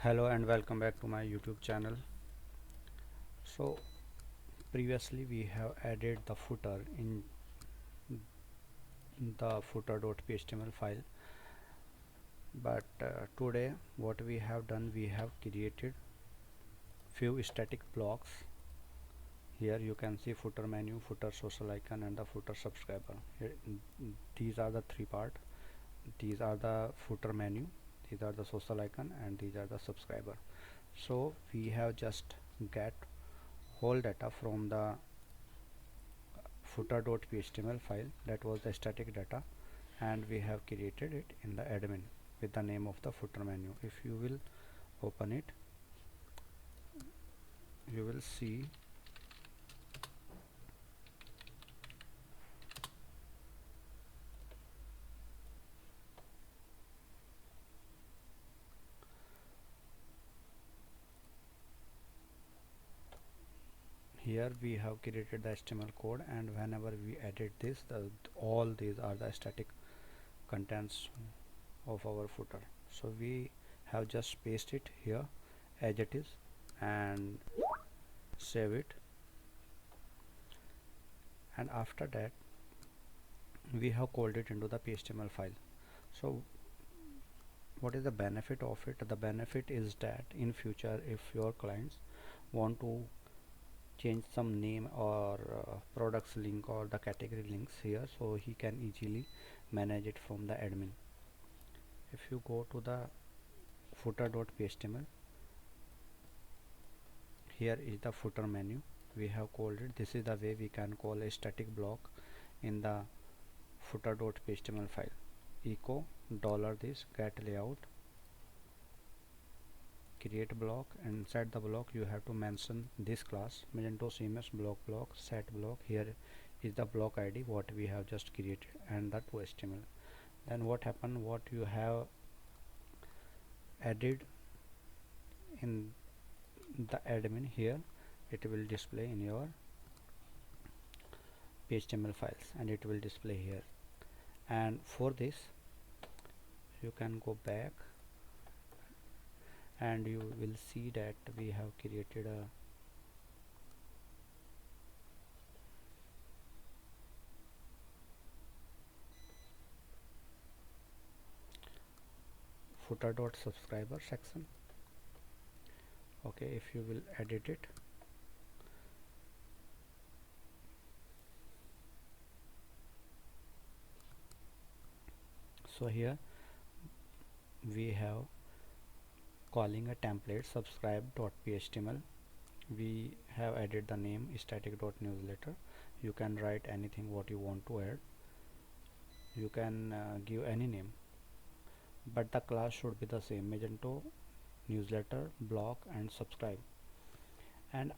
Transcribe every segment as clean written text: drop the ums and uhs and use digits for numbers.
Hello and welcome back to my YouTube channel. So previously we have added the footer in the footer.html file, but today what we have done, we have created few static blocks. Here you can see footer menu, footer social icon and the footer subscriber. These are the three parts. These are the footer menu, these are the social icon and these are the subscriber. So we have just get whole data from the footer.html file, that was the static data, and we have created it in the admin with the name of the footer menu. If you will open it, you will see here we have created the HTML code, and whenever we edit this, all these are the static contents of our footer. So we have just paste it here as it is and save it, and after that we have called it into the html file. So what is the benefit of it? The benefit is that in future, if your clients want to change some name or products link or the category links here, so he can easily manage it from the admin. If you go to the footer.html, here is the footer menu. We have called it, this is the way we can call a static block in the footer.html file. Echo $this get layout, create block, and inside the block you have to mention this class magento cms block set block. Here is the block id what we have just created and the to html. Then what happened, what you have added in the admin, here it will display in your html files and it will display here. And for this you can go back and you will see that we have created a footer.subscriber section. Okay, if you will edit it, so here we have calling a template subscribe.html. We have added the name static.newsletter. You can write anything what you want to add. You can give any name, but the class should be the same: magento, newsletter, block and subscribe. And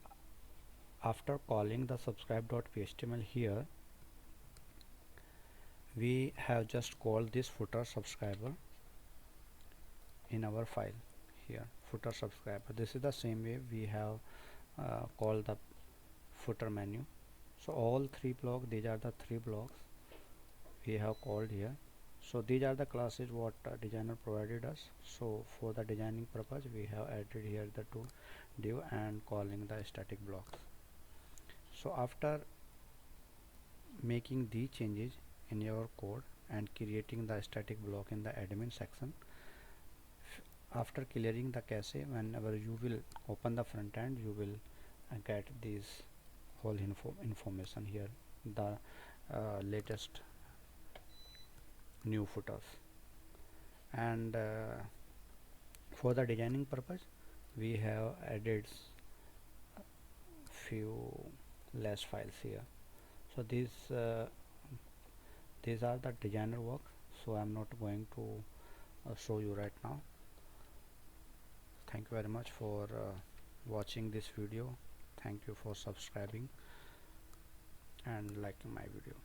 after calling the subscribe.html, here we have just called this footer subscriber in our file. Here footer subscriber, this is the same way we have called the footer menu. So all three blocks, these are the three blocks we have called here. So these are the classes what designer provided us. So for the designing purpose we have added here the two div and calling the static blocks. So after making these changes in your code and creating the static block in the admin section, after clearing the cache, whenever you will open the front end, you will get this whole information here, the latest new footers. And for the designing purpose we have added few less files here. So these are the designer work, so I'm not going to show you right now. Thank you very much for watching this video. Thank you for subscribing and liking my video.